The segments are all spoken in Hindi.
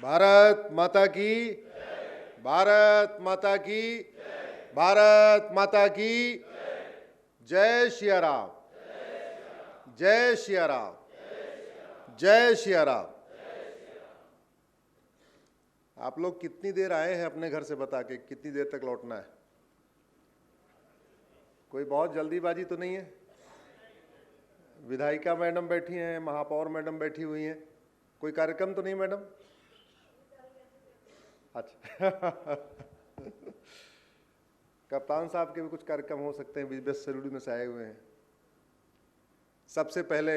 भारत माता की, भारत माता की, भारत माता की। जय सिया राम, जय सिया राम, जय सिया राम। आप लोग कितनी देर आए हैं अपने घर से बता के, कितनी देर तक लौटना है? कोई बहुत जल्दीबाजी तो नहीं है? विधायिका मैडम बैठी हैं, महापौर मैडम बैठी हुई हैं, कोई कार्यक्रम तो नहीं मैडम? अच्छा कप्तान साहब के भी कुछ कार्यक्रम हो सकते हैं, व्यस्त शेड्यूल में से आए हुए हैं। सबसे पहले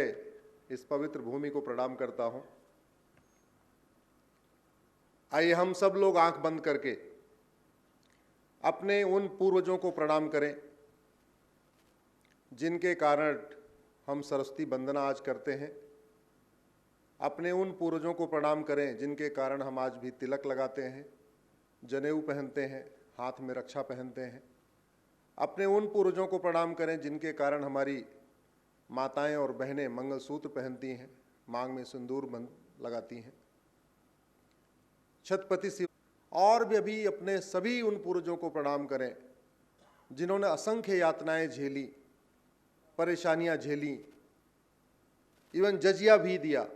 इस पवित्र भूमि को प्रणाम करता हूं। आइए हम सब लोग आंख बंद करके अपने उन पूर्वजों को प्रणाम करें जिनके कारण हम सरस्वती वंदना आज करते हैं। अपने उन पूर्वजों को प्रणाम करें जिनके कारण हम आज भी तिलक लगाते हैं, जनेऊ पहनते हैं, हाथ में रक्षा पहनते हैं। अपने उन पूर्वजों को प्रणाम करें जिनके कारण हमारी माताएं और बहनें मंगलसूत्र पहनती हैं, मांग में सिंदूर लगाती हैं। छत्रपति शिव और भी अभी अपने सभी उन पूर्वजों को प्रणाम करें जिन्होंने असंख्य यातनाएं झेली, परेशानियां झेली, इवन जजिया भी दिया,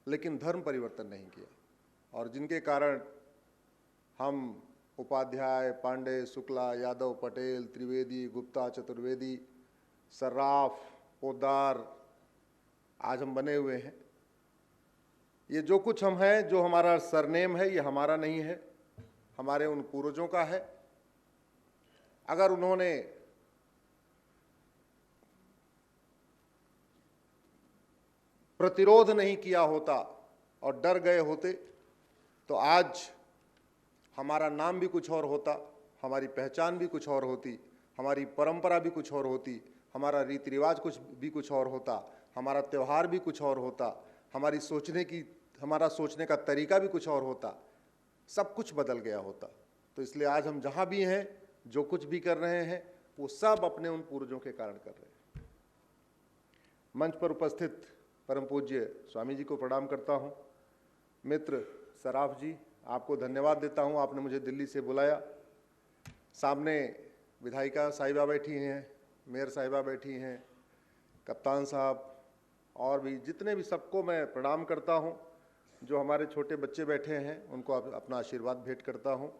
लेकिन धर्म परिवर्तन नहीं किया, और जिनके कारण हम उपाध्याय, पांडे, शुक्ला, यादव, पटेल, त्रिवेदी, गुप्ता, चतुर्वेदी, सर्राफ, पोद्दार आज हम बने हुए हैं। ये जो कुछ हम हैं, जो हमारा सरनेम है, ये हमारा नहीं है, हमारे उन पूर्वजों का है। अगर उन्होंने प्रतिरोध नहीं किया होता और डर गए होते तो आज हमारा नाम भी कुछ और होता, हमारी पहचान भी कुछ और होती, हमारी परंपरा भी कुछ और होती, हमारा रीति रिवाज भी कुछ और होता, हमारा त्यौहार भी कुछ और होता, हमारा सोचने का तरीका भी कुछ और होता, सब कुछ बदल गया होता। तो इसलिए आज हम जहाँ भी हैं, जो कुछ भी कर रहे हैं, वो सब अपने उन पूर्वजों के कारण कर रहे हैं। मंच पर उपस्थित परम पूज्य स्वामी जी को प्रणाम करता हूँ। मित्र सराफ जी, आपको धन्यवाद देता हूँ, आपने मुझे दिल्ली से बुलाया। सामने विधायिका साहिबा बैठी हैं, मेयर साहिबा बैठी हैं, कप्तान साहब और भी जितने भी, सबको मैं प्रणाम करता हूँ। जो हमारे छोटे बच्चे बैठे हैं उनको अपना आशीर्वाद भेंट करता हूँ।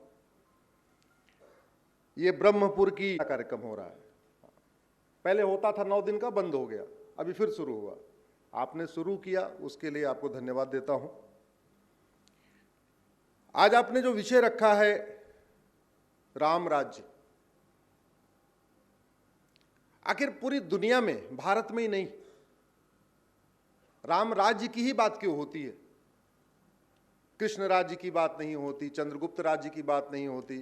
ये ब्रह्मपुर की कार्यक्रम हो रहा है, पहले होता था 9 दिन का, बंद हो गया, अभी फिर शुरू हुआ। आपने शुरू किया, उसके लिए आपको धन्यवाद देता हूं। आज आपने जो विषय रखा है राम राज्य, आखिर पूरी दुनिया में, भारत में ही नहीं, राम राज्य की ही बात क्यों होती है? कृष्ण राज्य की बात नहीं होती, चंद्रगुप्त राज्य की बात नहीं होती,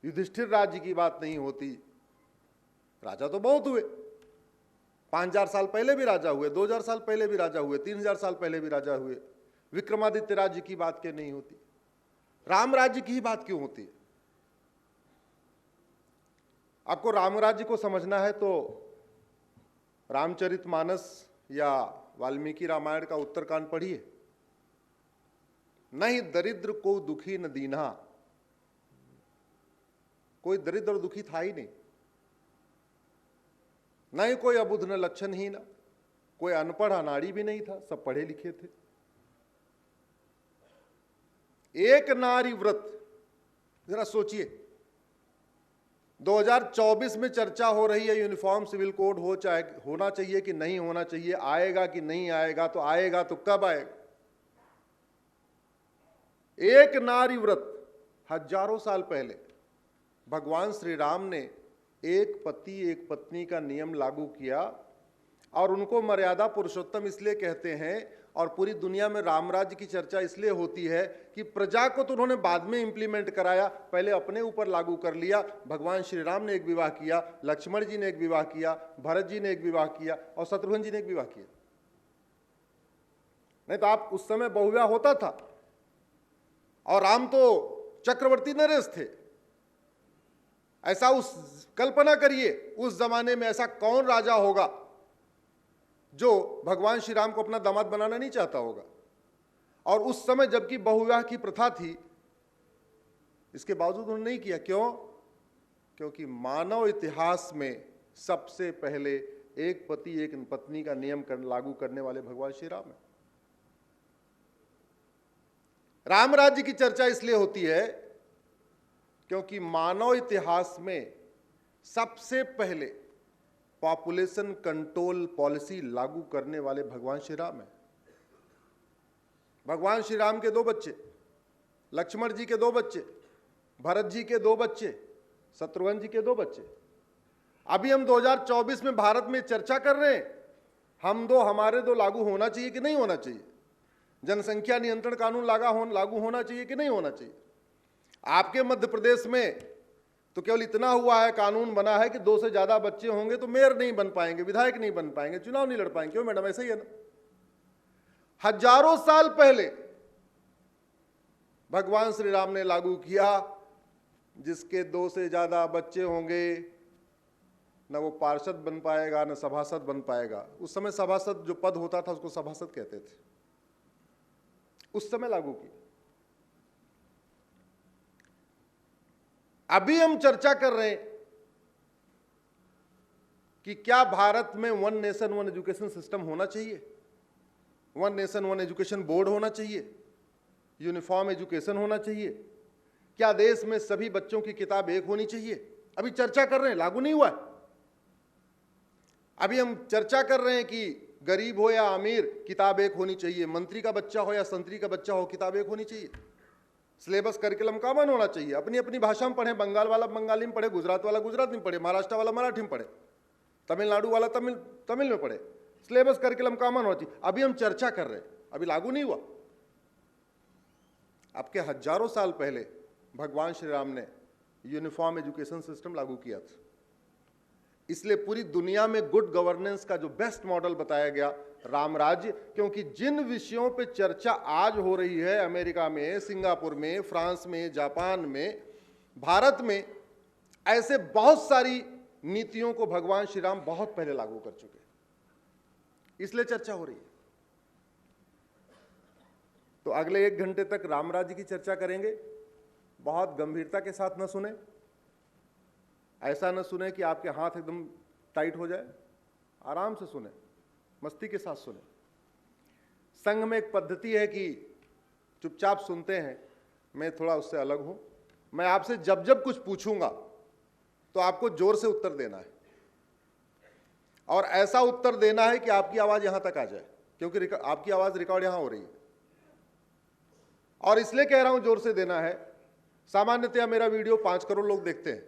युधिष्ठिर राज्य की बात नहीं होती। राजा तो बहुत हुए, 5000 साल पहले भी राजा हुए, 2000 साल पहले भी राजा हुए, 3000 साल पहले भी राजा हुए। विक्रमादित्य राज्य की बात क्यों नहीं होती? राम राज्य की ही बात क्यों होती है? आपको राम राज्य को समझना है तो रामचरितमानस या वाल्मीकि रामायण का उत्तरकांड पढ़िए। नहीं दरिद्र को दुखी न दीन्हा, कोई दरिद्र और दुखी था ही नहीं, नहीं कोई अबुध न लक्षणहीन, कोई अनपढ़ अनाड़ी भी नहीं था, सब पढ़े लिखे थे। एक नारी व्रत, जरा सोचिए, 2024 में चर्चा हो रही है यूनिफॉर्म सिविल कोड होना चाहिए कि नहीं होना चाहिए, आएगा कि नहीं आएगा, तो आएगा तो कब आएगा? एक नारी व्रत, हजारों साल पहले भगवान श्री राम ने एक पति एक पत्नी का नियम लागू किया, और उनको मर्यादा पुरुषोत्तम इसलिए कहते हैं, और पूरी दुनिया में राम राज्य की चर्चा इसलिए होती है कि प्रजा को तो उन्होंने बाद में इंप्लीमेंट कराया, पहले अपने ऊपर लागू कर लिया। भगवान श्री राम ने एक विवाह किया, लक्ष्मण जी ने एक विवाह किया, भरत जी ने एक विवाह किया, और शत्रुघ्न जी ने एक विवाह किया। नहीं तो आप उस समय बहुविवाह होता था, और राम तो चक्रवर्ती नरेश थे। ऐसा कल्पना करिए, उस जमाने में ऐसा कौन राजा होगा जो भगवान श्री राम को अपना दामाद बनाना नहीं चाहता होगा? और उस समय जबकि बहुविवाह की प्रथा थी, इसके बावजूद उन्होंने नहीं किया। क्यों? क्योंकि मानव इतिहास में सबसे पहले एक पति एक पत्नी का नियम लागू करने वाले भगवान श्री राम है। राम राज्य की चर्चा इसलिए होती है क्योंकि मानव इतिहास में सबसे पहले पॉपुलेशन कंट्रोल पॉलिसी लागू करने वाले भगवान श्री राम है। भगवान श्री राम के 2 बच्चे, लक्ष्मण जी के 2 बच्चे, भरत जी के 2 बच्चे, शत्रुघ्न जी के 2 बच्चे। अभी हम 2024 में भारत में चर्चा कर रहे हैं, हमारे 2 लागू होना चाहिए कि नहीं होना चाहिए। जनसंख्या नियंत्रण कानून लागू होना चाहिए कि नहीं होना चाहिए। आपके मध्य प्रदेश में तो केवल इतना हुआ है, कानून बना है कि 2 से ज्यादा बच्चे होंगे तो मेयर नहीं बन पाएंगे, विधायक नहीं बन पाएंगे, चुनाव नहीं लड़ पाएंगे। क्यों मैडम? ऐसा ही है ना। हजारों साल पहले भगवान श्री राम ने लागू किया, जिसके 2 से ज्यादा बच्चे होंगे न वो पार्षद बन पाएगा न सभासद बन पाएगा। उस समय सभासद जो पद होता था उसको सभासद कहते थे, उस समय लागू की। अभी हम चर्चा कर रहे हैं कि क्या भारत में 1 नेशन 1 एजुकेशन सिस्टम होना चाहिए, 1 नेशन 1 एजुकेशन बोर्ड होना चाहिए, यूनिफॉर्म एजुकेशन होना चाहिए, क्या देश में सभी बच्चों की किताब एक होनी चाहिए। अभी चर्चा कर रहे हैं, लागू नहीं हुआ है। अभी हम चर्चा कर रहे हैं कि गरीब हो या अमीर किताब एक होनी चाहिए, मंत्री का बच्चा हो या संतरी का बच्चा हो किताब एक होनी चाहिए, सिलेबस करिकुलम कॉमन होना चाहिए, अपनी अपनी भाषा में पढ़े, बंगाल वाला बंगाली में पढ़े, गुजरात वाला गुजरात में पढ़े, महाराष्ट्र वाला मराठी में पढ़े, तमिलनाडु वाला तमिल में पढ़े, सिलेबस करिकुलम कॉमन होना चाहिए। अभी हम चर्चा कर रहे हैं, अभी लागू नहीं हुआ। आपके हजारों साल पहले भगवान श्री राम ने यूनिफॉर्म एजुकेशन सिस्टम लागू किया था। इसलिए पूरी दुनिया में गुड गवर्नेंस का जो बेस्ट मॉडल बताया गया राम राज्य, क्योंकि जिन विषयों पे चर्चा आज हो रही है अमेरिका में, सिंगापुर में, फ्रांस में, जापान में, भारत में, ऐसे बहुत सारी नीतियों को भगवान श्री राम बहुत पहले लागू कर चुके हैं, इसलिए चर्चा हो रही है। तो अगले 1 घंटे तक राम राज्य की चर्चा करेंगे। बहुत गंभीरता के साथ न सुने, ऐसा न सुने कि आपके हाथ एकदम टाइट हो जाए, आराम से सुने, मस्ती के साथ सुने। संघ में एक पद्धति है कि चुपचाप सुनते हैं, मैं थोड़ा उससे अलग हूं। मैं आपसे जब जब कुछ पूछूंगा तो आपको जोर से उत्तर देना है, और ऐसा उत्तर देना है कि आपकी आवाज यहां तक आ जाए, क्योंकि आपकी आवाज रिकॉर्ड यहां हो रही है। और इसलिए कह रहा हूं जोर से देना है, सामान्यतया मेरा वीडियो 5 करोड़ लोग देखते हैं,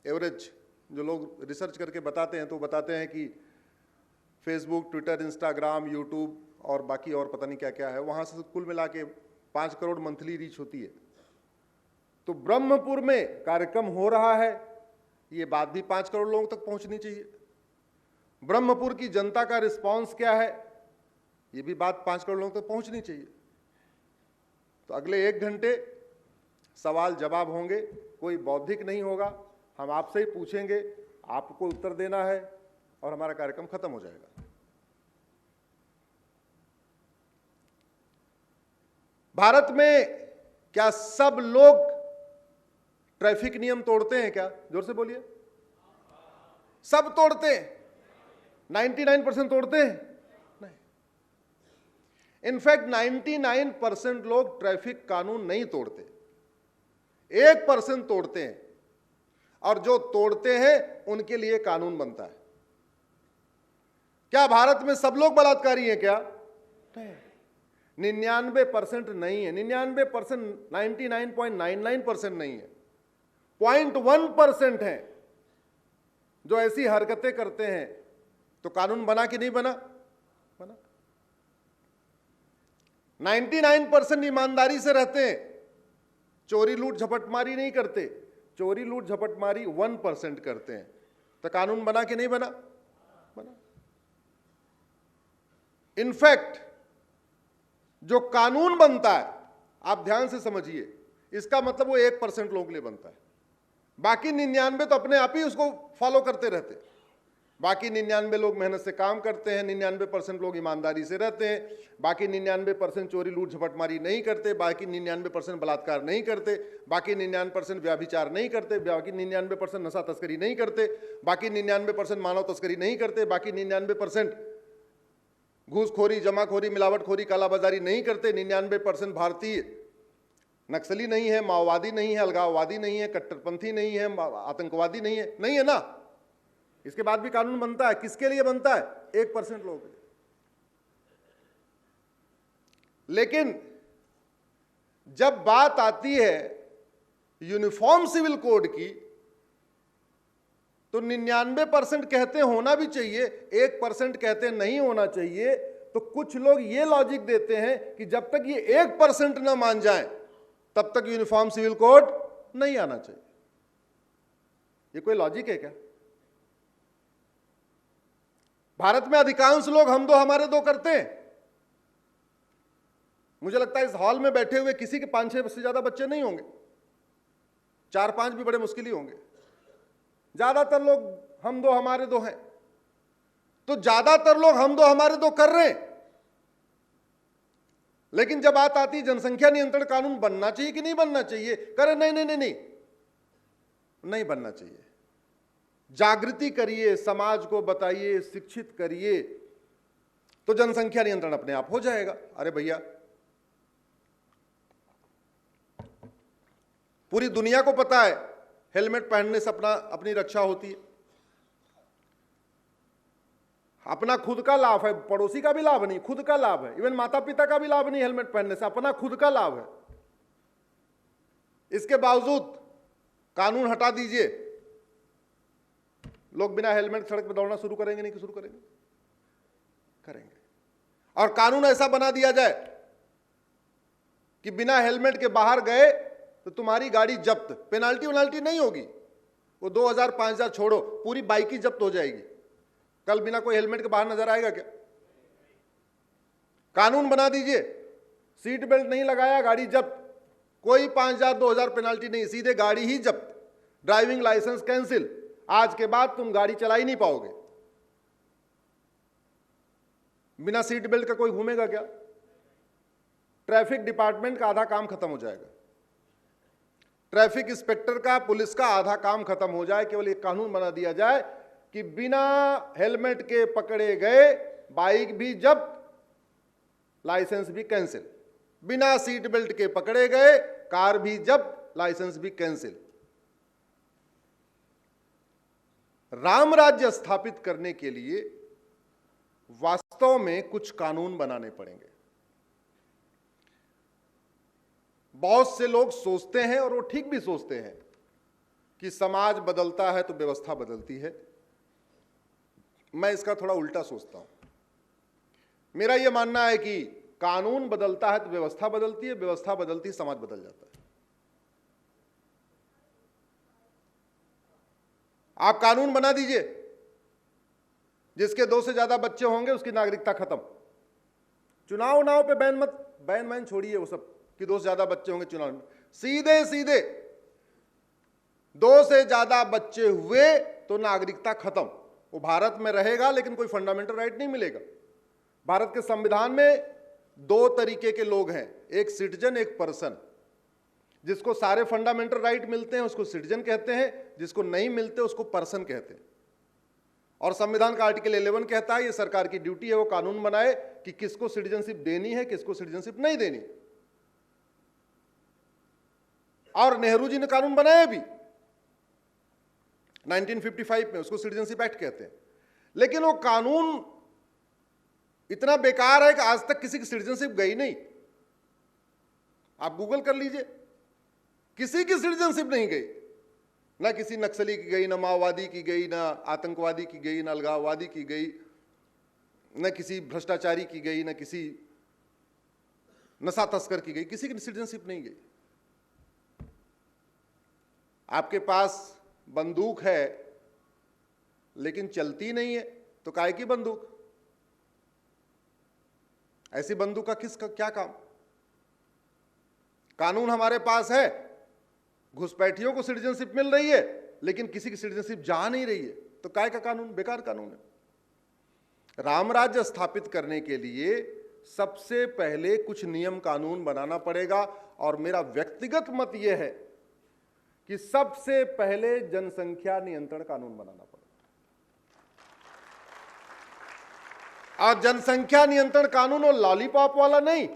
एवरेज जो लोग रिसर्च करके बताते हैं तो बताते हैं कि फेसबुक, ट्विटर, इंस्टाग्राम, यूट्यूब और बाकी और पता नहीं क्या क्या है, वहाँ से कुल मिला के 5 करोड़ मंथली रीच होती है। तो ब्रह्मपुर में कार्यक्रम हो रहा है, ये बात भी 5 करोड़ लोगों तक पहुँचनी चाहिए। ब्रह्मपुर की जनता का रिस्पॉन्स क्या है, ये भी बात 5 करोड़ लोगों तक पहुँचनी चाहिए। तो अगले 1 घंटे सवाल जवाब होंगे, कोई बौद्धिक नहीं होगा, हम आपसे ही पूछेंगे, आपको उत्तर देना है और हमारा कार्यक्रम खत्म हो जाएगा। भारत में क्या सब लोग ट्रैफिक नियम तोड़ते हैं? क्या जोर से बोलिए। सब तोड़ते हैं? 99% तोड़ते हैं? नहीं। इनफैक्ट 99% लोग ट्रैफिक कानून नहीं तोड़ते, 1% तोड़ते हैं, और जो तोड़ते हैं उनके लिए कानून बनता है। क्या भारत में सब लोग बलात्कारी हैं? क्या 99% नहीं है। 99%, 99.99% नहीं है, 0.1% है जो ऐसी हरकतें करते हैं। तो कानून बना कि नहीं बना? बना। 99% ईमानदारी से रहते हैं, चोरी लूट झपटमारी नहीं करते। चोरी लूट झपटमारी 1% करते हैं। तो कानून बना कि नहीं बना? बना। इनफैक्ट जो कानून बनता है, आप ध्यान से समझिए, इसका मतलब वो 1% लोगों के लिए बनता है, बाकी 99 तो अपने आप ही उसको फॉलो करते रहते। बाकी 99 लोग मेहनत से काम करते हैं, 99% लोग ईमानदारी से रहते हैं, बाकी 99% चोरी लूट झपटमारी नहीं करते, बाकी 99% बलात्कार नहीं करते, बाकी 99% व्याभिचार नहीं करते, बाकी 99% नशा तस्करी नहीं करते, बाकी 99% मानव तस्करी नहीं करते, बाकी 99% घूसखोरी, जमाखोरी, मिलावटखोरी, कालाबाजारी नहीं करते, 99% भारतीय नक्सली नहीं है, माओवादी नहीं है, अलगाववादी नहीं है, कट्टरपंथी नहीं है, आतंकवादी नहीं है ना। इसके बाद भी कानून बनता है, किसके लिए बनता है? 1% लोगों के लिए। लेकिन जब बात आती है यूनिफॉर्म सिविल कोड की, तो 99% कहते होना भी चाहिए, 1% कहते नहीं होना चाहिए। तो कुछ लोग ये लॉजिक देते हैं कि जब तक ये 1% ना मान जाए तब तक यूनिफॉर्म सिविल कोड नहीं आना चाहिए। ये कोई लॉजिक है क्या? भारत में अधिकांश लोग हम दो हमारे दो करते हैं। मुझे लगता है इस हॉल में बैठे हुए किसी के 5-6 से ज्यादा बच्चे नहीं होंगे, 4-5 भी बड़े मुश्किल ही होंगे। ज्यादातर लोग हम दो हमारे दो हैं। तो ज्यादातर लोग हम दो हमारे दो कर रहे हैं। लेकिन जब बात आती है जनसंख्या नियंत्रण कानून बनना चाहिए कि नहीं बनना चाहिए, करे नहीं बनना चाहिए। जागृति करिए, समाज को बताइए, शिक्षित करिए, तो जनसंख्या नियंत्रण अपने आप हो जाएगा। अरे भैया, पूरी दुनिया को पता है हेलमेट पहनने से अपनी रक्षा होती है। अपना खुद का लाभ है, पड़ोसी का भी लाभ नहीं, खुद का लाभ है। इवन माता पिता का भी लाभ नहीं हेलमेट पहनने से, अपना खुद का लाभ है। इसके बावजूद कानून हटा दीजिए, लोग बिना हेलमेट सड़क पर दौड़ना शुरू करेंगे नहीं कि शुरू करेंगे? करेंगे। और कानून ऐसा बना दिया जाए कि बिना हेलमेट के बाहर गए तो तुम्हारी गाड़ी जब्त, पेनाल्टी वनाल्टी नहीं होगी, वो 2000-5000 छोड़ो, पूरी बाइक ही जब्त हो जाएगी। कल बिना कोई हेलमेट के बाहर नजर आएगा क्या? कानून बना दीजिए, सीट बेल्ट नहीं लगाया गाड़ी जब्त, कोई 5000-2000 पेनाल्टी नहीं, सीधे गाड़ी ही जब्त, ड्राइविंग लाइसेंस कैंसिल। आज के बाद तुम गाड़ी चला ही नहीं पाओगे। बिना सीट बेल्ट का कोई घूमेगा क्या? ट्रैफिक डिपार्टमेंट का आधा काम खत्म हो जाएगा, ट्रैफिक इंस्पेक्टर का, पुलिस का आधा काम खत्म हो जाए। केवल एक कानून बना दिया जाए कि बिना हेलमेट के पकड़े गए बाइक भी जब्त, लाइसेंस भी कैंसिल, बिना सीट बेल्ट के पकड़े गए कार भी जब्त, लाइसेंस भी कैंसिल। राम राज्य स्थापित करने के लिए वास्तव में कुछ कानून बनाने पड़ेंगे। बहुत से लोग सोचते हैं, और वो ठीक भी सोचते हैं, कि समाज बदलता है तो व्यवस्था बदलती है। मैं इसका थोड़ा उल्टा सोचता हूं। मेरा यह मानना है कि कानून बदलता है तो व्यवस्था बदलती है, व्यवस्था बदलती है समाज बदल जाता है। आप कानून बना दीजिए, जिसके 2 से ज्यादा बच्चे होंगे उसकी नागरिकता खत्म। चुनाव पे बैन छोड़िए वो सब कि 2 से ज्यादा बच्चे होंगे चुनाव में। सीधे 2 से ज्यादा बच्चे हुए तो नागरिकता खत्म। वो भारत में रहेगा लेकिन कोई फंडामेंटल राइट नहीं मिलेगा। भारत के संविधान में 2 तरीके के लोग हैं, एक सिटीजन, एक पर्सन। जिसको सारे फंडामेंटल राइट मिलते हैं उसको सिटीजन कहते हैं, जिसको नहीं मिलते उसको पर्सन कहते हैं। और संविधान का आर्टिकल 11 कहता है ये सरकार की ड्यूटी है वो कानून बनाए कि किसको सिटीजनशिप देनी है, किसको सिटीजनशिप नहीं देनी। और नेहरू जी ने कानून बनाया भी 1955 में, उसको सिटीजनशिप एक्ट कहते हैं। लेकिन वो कानून इतना बेकार है कि आज तक किसी की सिटीजनशिप गई नहीं। आप गूगल कर लीजिए, किसी की सिटीजनशिप नहीं गई, ना किसी नक्सली की गई, ना माओवादी की गई, ना आतंकवादी की गई, ना अलगाववादी की गई, ना किसी भ्रष्टाचारी की गई, ना किसी नशा तस्कर की गई, किसी की सिटीजनशिप नहीं गई। आपके पास बंदूक है लेकिन चलती नहीं है तो काहे की बंदूक? ऐसी बंदूक का क्या काम? कानून हमारे पास है, घुसपैठियों को सिटीजनशिप मिल रही है लेकिन किसी की सिटीजनशिप जा नहीं रही है। तो काय का कानून? बेकार कानून है। राम राज्य स्थापित करने के लिए सबसे पहले कुछ नियम कानून बनाना पड़ेगा, और मेरा व्यक्तिगत मत यह है कि सबसे पहले जनसंख्या नियंत्रण कानून बनाना पड़ेगा। और जनसंख्या नियंत्रण कानून और लॉलीपॉप वाला नहीं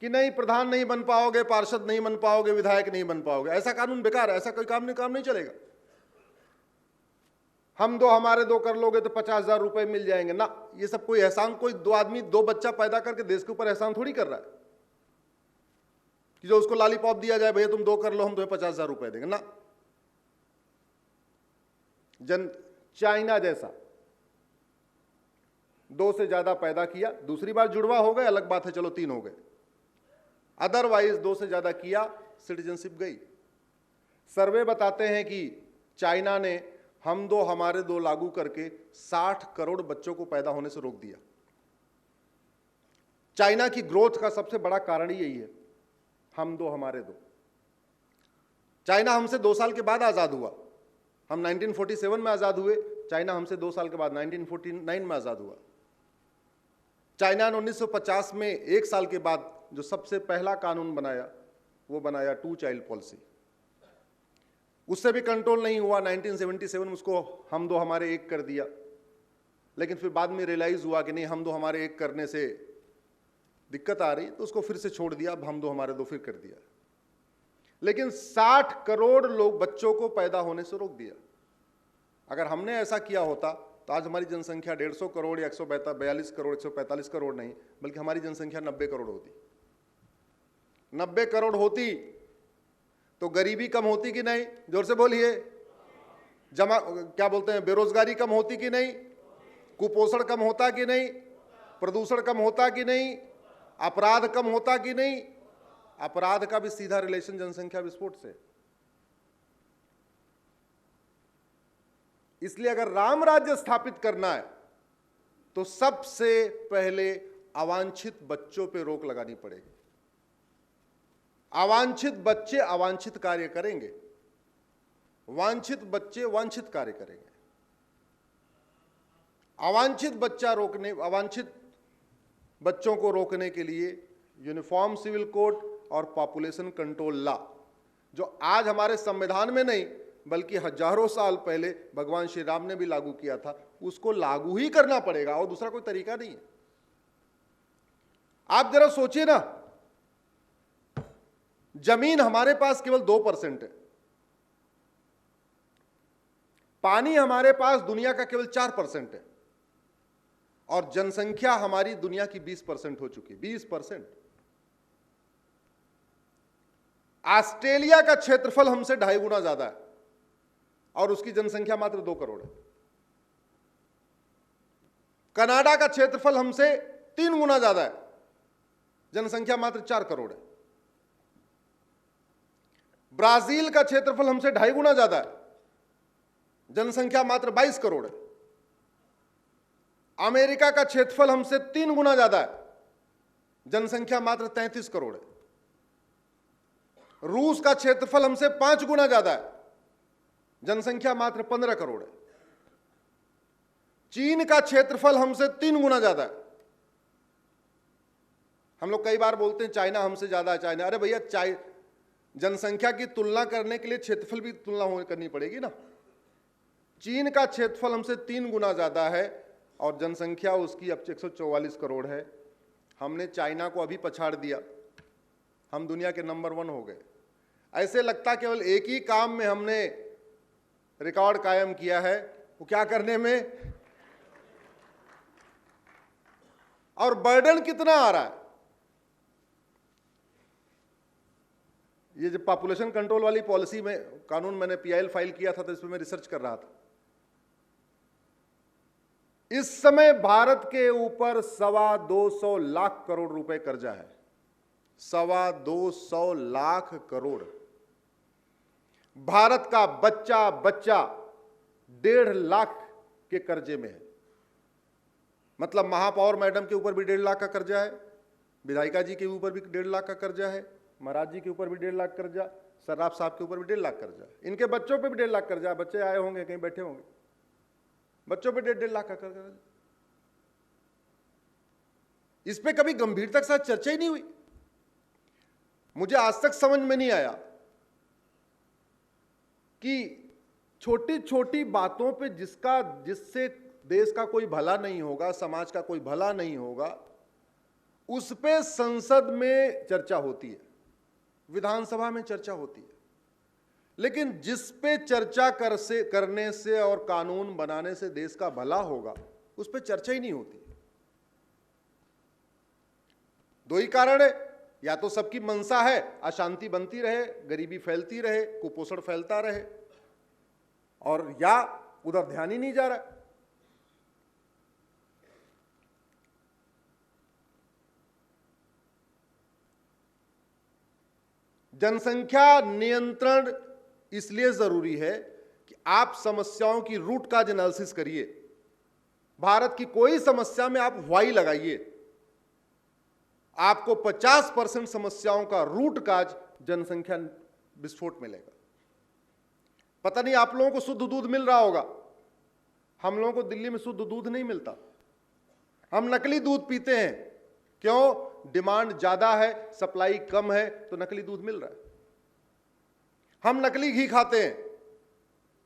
कि नहीं प्रधान नहीं बन पाओगे, पार्षद नहीं बन पाओगे, विधायक नहीं बन पाओगे, ऐसा कानून बेकार है, ऐसा कोई काम नहीं चलेगा। हम दो हमारे दो कर लोगे तो 50,000 रुपए मिल जाएंगे ना, ये सब कोई एहसान, कोई दो आदमी दो बच्चा पैदा करके देश के ऊपर एहसान थोड़ी कर रहा है कि जो उसको लॉलीपॉप दिया जाए, भैया तुम दो कर लो हम तुम्हें 50,000 रुपए देंगे ना। चाइना जैसा दो से ज्यादा पैदा किया, दूसरी बार जुड़वा हो गए अलग बात है, चलो 3 हो गए, अदरवाइज 2 से ज्यादा किया सिटीजनशिप गई। सर्वे बताते हैं कि चाइना ने हम दो हमारे दो लागू करके 60 करोड़ बच्चों को पैदा होने से रोक दिया। चाइना की ग्रोथ का सबसे बड़ा कारण ही यही है, हम दो हमारे दो। चाइना हमसे 2 साल के बाद आजाद हुआ, हम 1947 में आजाद हुए, चाइना हमसे 2 साल के बाद 1949 में आजाद हुआ। चाइना ने 1950 में 1 साल के बाद जो सबसे पहला कानून बनाया वो बनाया 2 चाइल्ड पॉलिसी, उससे भी कंट्रोल नहीं हुआ। 1977 में उसको हम दो हमारे एक कर दिया, लेकिन फिर बाद में रियलाइज हुआ कि नहीं हम दो हमारे एक करने से दिक्कत आ रही, तो उसको फिर से छोड़ दिया, अब हम दो हमारे दो फिर कर दिया। लेकिन 60 करोड़ लोग बच्चों को पैदा होने से रोक दिया। अगर हमने ऐसा किया होता तो आज हमारी जनसंख्या 150 करोड़ या 142 करोड़ 145 करोड़ नहीं, बल्कि हमारी जनसंख्या 90 करोड़ होती। 90 करोड़ होती तो गरीबी कम होती कि नहीं? जोर से बोलिए। क्या बोलते हैं, बेरोजगारी कम होती कि नहीं? कुपोषण कम होता कि नहीं? प्रदूषण कम होता कि नहीं? अपराध कम होता कि नहीं? अपराध का भी सीधा रिलेशन जनसंख्या विस्फोट से। इसलिए अगर राम राज्य स्थापित करना है तो सबसे पहले अवांछित बच्चों पे रोक लगानी पड़ेगी। अवांछित बच्चे अवांछित कार्य करेंगे, वांछित बच्चे वांछित कार्य करेंगे। अवांछित बच्चों को रोकने के लिए यूनिफॉर्म सिविल कोड और पॉपुलेशन कंट्रोल लॉ, जो आज हमारे संविधान में नहीं बल्कि हजारों साल पहले भगवान श्री राम ने भी लागू किया था, उसको लागू ही करना पड़ेगा और दूसरा कोई तरीका नहीं है। आप जरा सोचिए ना, जमीन हमारे पास केवल 2% है, पानी हमारे पास दुनिया का केवल 4% है, और जनसंख्या हमारी दुनिया की 20% हो चुकी है। 20%। ऑस्ट्रेलिया का क्षेत्रफल हमसे 2.5 गुना ज्यादा है और उसकी जनसंख्या मात्र 2 करोड़ है। कनाडा का क्षेत्रफल हमसे 3 गुना ज्यादा है, जनसंख्या मात्र 4 करोड़ है। ब्राजील का क्षेत्रफल हमसे 2.5 गुना ज्यादा है, जनसंख्या मात्र 22 करोड़ है। अमेरिका का क्षेत्रफल हमसे 3 गुना ज्यादा है, जनसंख्या मात्र 33 करोड़ है। रूस का क्षेत्रफल हमसे 5 गुना ज्यादा है, जनसंख्या मात्र 15 करोड़ है। चीन का क्षेत्रफल हमसे 3 गुना ज्यादा है। हम लोग कई बार बोलते हैं चाइना हमसे ज्यादा है, चाइना। अरे भैया, जनसंख्या की तुलना करने के लिए क्षेत्रफल भी तुलना करनी पड़ेगी ना। चीन का क्षेत्रफल हमसे 3 गुना ज्यादा है और जनसंख्या उसकी अब 144 करोड़ है। हमने चाइना को अभी पछाड़ दिया, हम दुनिया के नंबर 1 हो गए। ऐसे लगता केवल एक ही काम में हमने रिकॉर्ड कायम किया है, वो क्या करने में, और बर्डन कितना आ रहा है। ये जब पॉपुलेशन कंट्रोल वाली पॉलिसी में कानून मैंने पीआईएल फाइल किया था तो इसमें मैं रिसर्च कर रहा था। इस समय भारत के ऊपर 225 लाख करोड़ रुपए कर्जा है। 225 लाख करोड़। भारत का बच्चा 1.5 लाख के कर्जे में है। मतलब महापौर मैडम के ऊपर भी 1.5 लाख का कर्जा है, विधायिका जी के ऊपर भी 1.5 लाख का कर्जा है, महाराज जी के ऊपर भी 1.5 लाख कर्जा, सर्राफ साहब के ऊपर भी 1.5 लाख कर्जा है, इनके बच्चों पे भी 1.5 लाख कर्जा है। बच्चे आए होंगे, कहीं बैठे होंगे। बच्चों पे 1.5 लाख का कर्जा। इस पे कभी गंभीरता के साथ चर्चा ही नहीं हुई। मुझे आज तक समझ में नहीं आया कि छोटी छोटी बातों पे जिससे देश का कोई भला नहीं होगा, समाज का कोई भला नहीं होगा, उस पे संसद में चर्चा होती है, विधानसभा में चर्चा होती है, लेकिन जिस पे चर्चा करने से और कानून बनाने से देश का भला होगा, उस पे चर्चा ही नहीं होती। दो ही कारण है, या तो सबकी मंशा है अशांति बनती रहे, गरीबी फैलती रहे, कुपोषण फैलता रहे, और या उधर ध्यान ही नहीं जा रहा। जनसंख्या नियंत्रण इसलिए जरूरी है कि आप समस्याओं की रूट काज एनालिसिस करिए। भारत की कोई समस्या में आप वाई लगाइए, आपको 50% समस्याओं का रूट काज जनसंख्या विस्फोट मिलेगा। पता नहीं आप लोगों को शुद्ध दूध मिल रहा होगा, हम लोगों को दिल्ली में शुद्ध दूध नहीं मिलता, हम नकली दूध पीते हैं। क्यों? डिमांड ज्यादा है, सप्लाई कम है, तो नकली दूध मिल रहा है। हम नकली घी खाते हैं,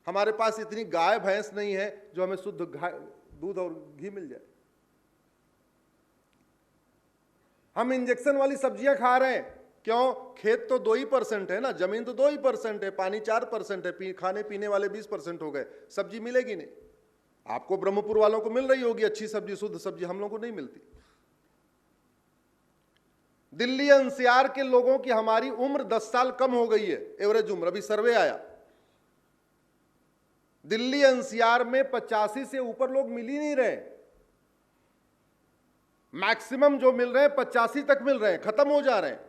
हमारे पास इतनी गाय भैंस नहीं है जो हमें शुद्ध दूध और घी मिल जाए। हम इंजेक्शन वाली सब्जियां खा रहे हैं। क्यों? खेत तो 2% है ना, जमीन तो 2% है, पानी 4% है, खाने पीने वाले 20% हो गए, सब्जी मिलेगी नहीं। आपको ब्रह्मपुर वालों को मिल रही होगी अच्छी सब्जी, शुद्ध सब्जी, हम लोगों को नहीं मिलती। दिल्ली एनसीआर के लोगों की हमारी उम्र 10 साल कम हो गई है, एवरेज उम्र, अभी सर्वे आया। दिल्ली एनसीआर में 85 से ऊपर लोग मिल ही नहीं रहे। मैक्सिमम जो मिल रहे हैं 85 तक मिल रहे हैं, खत्म हो जा रहे हैं।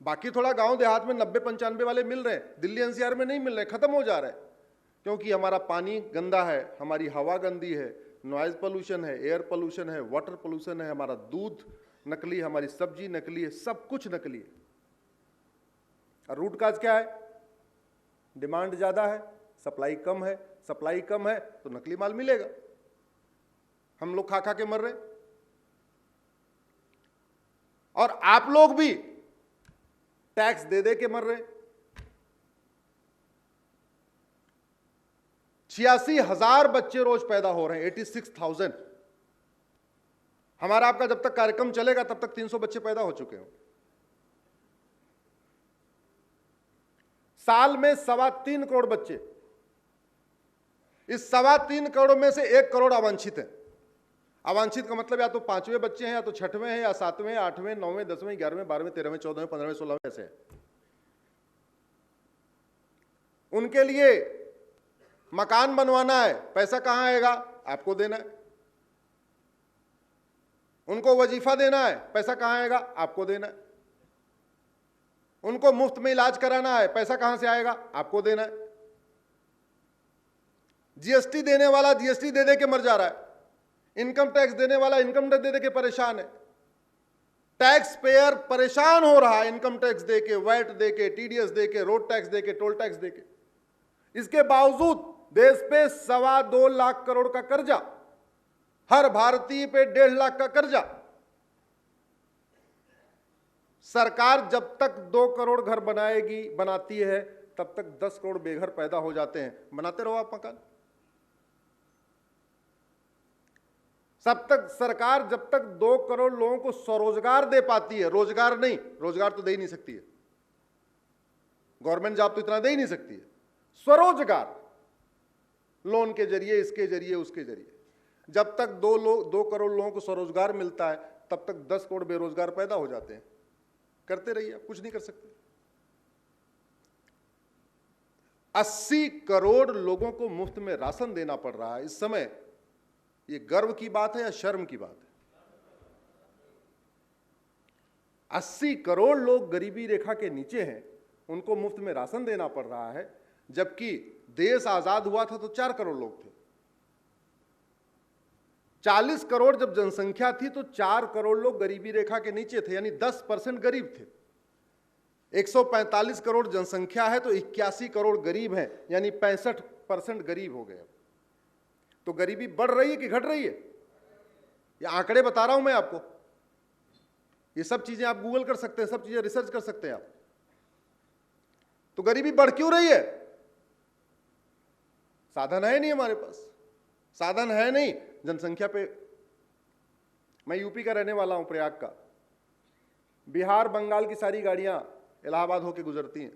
बाकी थोड़ा गांव देहात में 90-95 वाले मिल रहे हैं, दिल्ली एनसीआर में नहीं मिल रहे, खत्म हो जा रहे हैं। क्योंकि हमारा पानी गंदा है, हमारी हवा गंदी है, नॉइज पोल्यूशन है, एयर पोल्यूशन है, वाटर पोल्यूशन है, हमारा दूध नकली, हमारी सब्जी नकली है, सब कुछ नकली है। और रूट काज क्या है? डिमांड ज्यादा है, सप्लाई कम है, सप्लाई कम है तो नकली माल मिलेगा। हम लोग खा खा के मर रहे, और आप लोग भी टैक्स दे दे के मर रहे। 86,000 बच्चे रोज पैदा हो रहे हैं, 86,000। हमारा आपका जब तक कार्यक्रम चलेगा तब तक 300 बच्चे पैदा हो चुके हो। साल में 3.25 करोड़ बच्चे, इस 3.25 करोड़ में से 1 करोड़ अवांछित है। अवांछित का मतलब या तो 5वें बच्चे हैं, या तो 6वें हैं, या 7वें, 8वें, 9वें, 10वें, 11वें, 12वें, 13वें, 14वें, 15वें, 16वें ऐसे हैं। उनके लिए मकान बनवाना है, पैसा कहां आएगा? आपको देना है। उनको वजीफा देना है, पैसा कहां आएगा? आपको देना है। उनको मुफ्त में इलाज कराना है, पैसा कहां से आएगा? आपको देना है। जीएसटी देने वाला जीएसटी दे दे के मर जा रहा है, इनकम टैक्स देने वाला इनकम टैक्स दे दे के परेशान है, टैक्स पेयर परेशान हो रहा है इनकम टैक्स दे के, वैट दे के, टीडीएस दे के, रोड टैक्स दे के, टोल टैक्स दे के। इसके बावजूद देश पे 2.25 लाख करोड़ का कर्जा, हर भारतीय पे 1.5 लाख का कर्जा। सरकार जब तक 2 करोड़ घर बनाती है तब तक 10 करोड़ बेघर पैदा हो जाते हैं। बनाते रहो आप मकान। सरकार जब तक 2 करोड़ लोगों को स्वरोजगार दे पाती है, रोजगार नहीं, रोजगार तो दे ही नहीं सकती है, गवर्नमेंट जॉब तो इतना दे ही नहीं सकती है, स्वरोजगार लोन के जरिए, इसके जरिए, उसके जरिए, जब तक 2 करोड़ लोगों को स्वरोजगार मिलता है तब तक 10 करोड़ बेरोजगार पैदा हो जाते हैं। करते रहिए, कुछ नहीं कर सकते। 80 करोड़ लोगों को मुफ्त में राशन देना पड़ रहा है इस समय। ये गर्व की बात है या शर्म की बात है? 80 करोड़ लोग गरीबी रेखा के नीचे हैं, उनको मुफ्त में राशन देना पड़ रहा है, जबकि देश आजाद हुआ था तो 4 करोड़ लोग थे। 40 करोड़ जब जनसंख्या थी तो 4 करोड़ लोग गरीबी रेखा के नीचे थे, यानी 10% गरीब थे। 145 करोड़ जनसंख्या है तो 81 करोड़ गरीब हैं, यानी 65% गरीब हो गए। तो गरीबी बढ़ रही है कि घट रही है? ये आंकड़े बता रहा हूं मैं आपको। ये सब चीजें आप गूगल कर सकते हैं, सब चीजें रिसर्च कर सकते हैं आप। तो गरीबी बढ़ क्यों रही है? साधन है नहीं हमारे पास, साधन है नहीं जनसंख्या पे। मैं यूपी का रहने वाला हूं, प्रयाग का। बिहार बंगाल की सारी गाड़ियां इलाहाबाद होकर गुजरती हैं।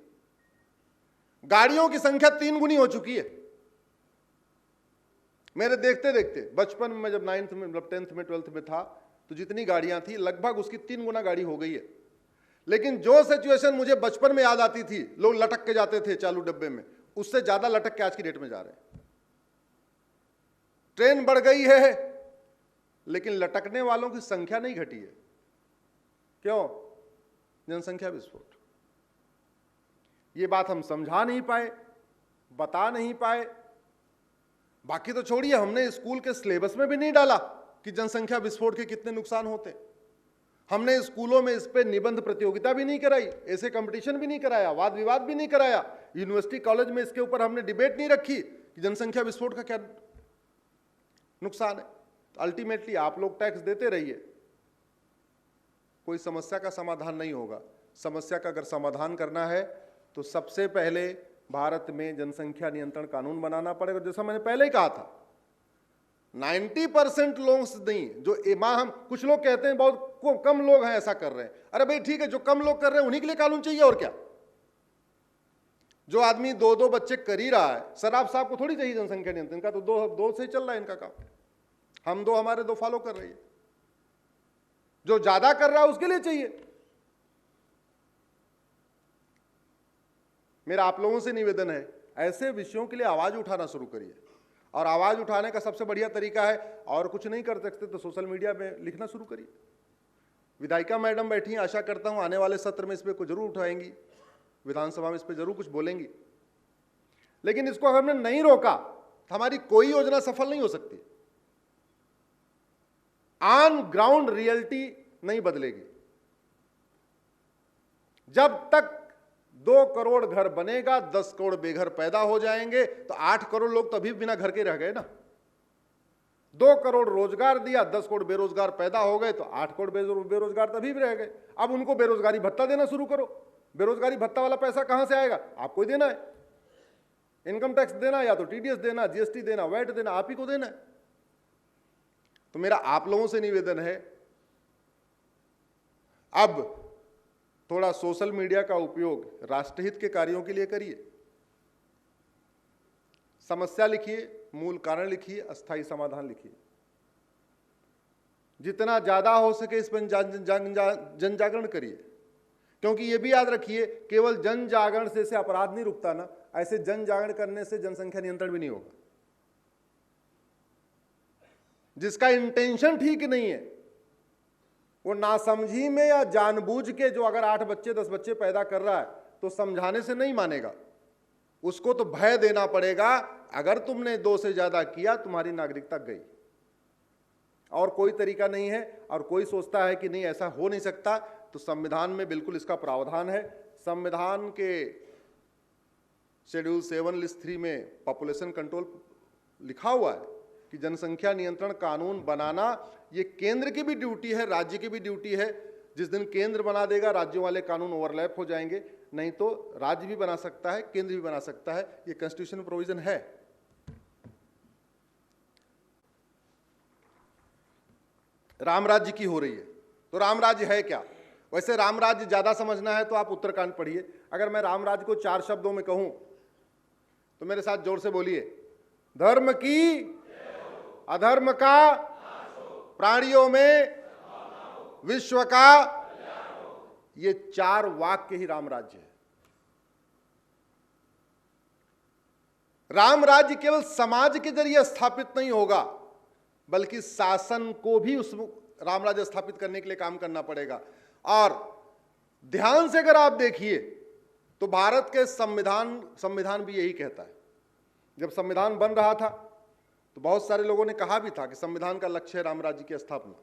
गाड़ियों की संख्या 3 गुनी हो चुकी है। मेरे देखते देखते बचपन में, जब 9th में, मतलब 10th में, 12th में था, तो जितनी गाड़ियां थी लगभग उसकी 3 गुना गाड़ी हो गई है। लेकिन जो सिचुएशन मुझे बचपन में याद आती थी, लोग लटक के जाते थे चालू डब्बे में, उससे ज्यादा लटक के आज की डेट में जा रहे हैं। ट्रेन बढ़ गई है लेकिन लटकने वालों की संख्या नहीं घटी है। क्यों? जनसंख्या विस्फोट। ये बात हम समझा नहीं पाए, बता नहीं पाए। बाकी तो छोड़िए, हमने स्कूल के सिलेबस में भी नहीं डाला कि जनसंख्या विस्फोट के कितने नुकसान होते। हमने स्कूलों में इस पे निबंध प्रतियोगिता भी नहीं कराई, ऐसे कंपटीशन भी नहीं कराया, वाद विवाद भी नहीं कराया। यूनिवर्सिटी कॉलेज में इसके ऊपर हमने डिबेट नहीं रखी कि जनसंख्या विस्फोट का क्या नुकसान है। अल्टीमेटली आप लोग टैक्स देते रहिए, कोई समस्या का समाधान नहीं होगा। समस्या का अगर समाधान करना है तो सबसे पहले भारत में जनसंख्या नियंत्रण कानून बनाना पड़ेगा। जैसा मैंने पहले ही कहा था, 90% लोग नहीं, जो हम कुछ लोग कहते हैं बहुत कम लोग हैं ऐसा कर रहे हैं। अरे भाई ठीक है, जो कम लोग कर रहे हैं उन्हीं के लिए कानून चाहिए, और क्या। जो आदमी 2-2 बच्चे कर ही रहा है, शराब साहब को थोड़ी चाहिए जनसंख्या नियंत्रण का, तो 2 से चल रहा है इनका काम। हम 2, हमारे 2 फॉलो कर रही है। जो ज्यादा कर रहा है उसके लिए चाहिए। मेरा आप लोगों से निवेदन है, ऐसे विषयों के लिए आवाज उठाना शुरू करिए। और आवाज उठाने का सबसे बढ़िया तरीका है, और कुछ नहीं कर सकते तो सोशल मीडिया में लिखना शुरू करिए। विधायिका मैडम बैठी हैं, आशा करता हूं आने वाले सत्र में इस पर कुछ जरूर उठाएंगी, विधानसभा में इस पर जरूर कुछ बोलेंगी। लेकिन इसको अगर हमने नहीं रोका तो हमारी कोई योजना सफल नहीं हो सकती। ऑन ग्राउंड रियलिटी नहीं बदलेगी। जब तक 2 करोड़ घर बनेगा, 10 करोड़ बेघर पैदा हो जाएंगे, तो 8 करोड़ लोग तभी बिना घर के रह गए ना। 2 करोड़ रोजगार दिया, 10 करोड़ बेरोजगार पैदा हो गए, तो 8 करोड़ बेरोजगार तभी भी रह गए। अब उनको बेरोजगारी भत्ता देना शुरू करो। बेरोजगारी भत्ता वाला पैसा कहां से आएगा? आपको ही देना है। इनकम टैक्स देना, या तो टीडीएस देना, जीएसटी देना, वैट देना, आप ही को देना है। तो मेरा आप लोगों से निवेदन है, अब थोड़ा सोशल मीडिया का उपयोग राष्ट्रहित के कार्यों के लिए करिए। समस्या लिखिए, मूल कारण लिखिए, अस्थायी समाधान लिखिए। जितना ज्यादा हो सके इस पर जन जागरण करिए। क्योंकि ये भी याद रखिए, केवल जन जागरण से अपराध नहीं रुकता ना, ऐसे जन जागरण करने से जनसंख्या नियंत्रण भी नहीं होगा। जिसका इंटेंशन ठीक नहीं है, वो नासमझी में या जानबूझ के, जो अगर 8 बच्चे 10 बच्चे पैदा कर रहा है तो समझाने से नहीं मानेगा। उसको तो भय देना पड़ेगा, अगर तुमने 2 से ज्यादा किया तुम्हारी नागरिकता गई। और कोई तरीका नहीं है। और कोई सोचता है कि नहीं ऐसा हो नहीं सकता, तो संविधान में बिल्कुल इसका प्रावधान है। संविधान के शेड्यूल 7 लिस्ट 3 में पॉपुलेशन कंट्रोल लिखा हुआ है कि जनसंख्या नियंत्रण कानून बनाना ये केंद्र की भी ड्यूटी है, राज्य की भी ड्यूटी है। जिस दिन केंद्र बना देगा, राज्यों वाले कानून ओवरलैप हो जाएंगे। नहीं तो राज्य भी बना सकता है, केंद्र भी बना सकता है, ये कॉन्स्टिट्यूशन प्रोविजन है। राम राज्य की हो रही है, तो राम राज्य है क्या? वैसे राम राज्य ज्यादा समझना है तो आप उत्तरकांड पढ़िए। अगर मैं राम राज्य को 4 शब्दों में कहूं तो मेरे साथ जोर से बोलिए, धर्म की, अधर्म का, प्राणियों में, विश्व का। ये 4 वाक्य ही राम राज्य है। राम राज्य केवल समाज के जरिए स्थापित नहीं होगा, बल्कि शासन को भी उस राम राज्य स्थापित करने के लिए काम करना पड़ेगा। और ध्यान से अगर आप देखिए तो भारत के संविधान भी यही कहता है। जब संविधान बन रहा था तो बहुत सारे लोगों ने कहा भी था कि संविधान का लक्ष्य है राम राज्य की स्थापना।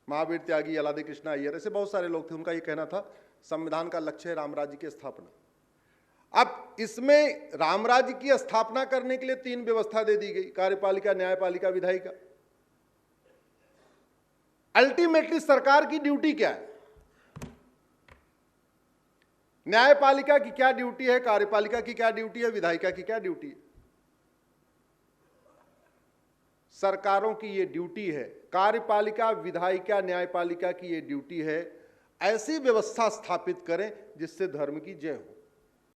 महावीर त्यागी, अलादे कृष्णा अय्यर, ऐसे बहुत सारे लोग थे, उनका ये कहना था संविधान का लक्ष्य है राम राज्य की स्थापना। अब इसमें रामराज्य की स्थापना करने के लिए 3 व्यवस्था दे दी गई, कार्यपालिका, न्यायपालिका, विधायिका। अल्टीमेटली सरकार की ड्यूटी क्या है? न्यायपालिका की क्या ड्यूटी है, कार्यपालिका की क्या ड्यूटी है, विधायिका की क्या ड्यूटी है? सरकारों की ये ड्यूटी है, कार्यपालिका, विधायिका, न्यायपालिका की ये ड्यूटी है, ऐसी व्यवस्था स्थापित करें जिससे धर्म की जय हो।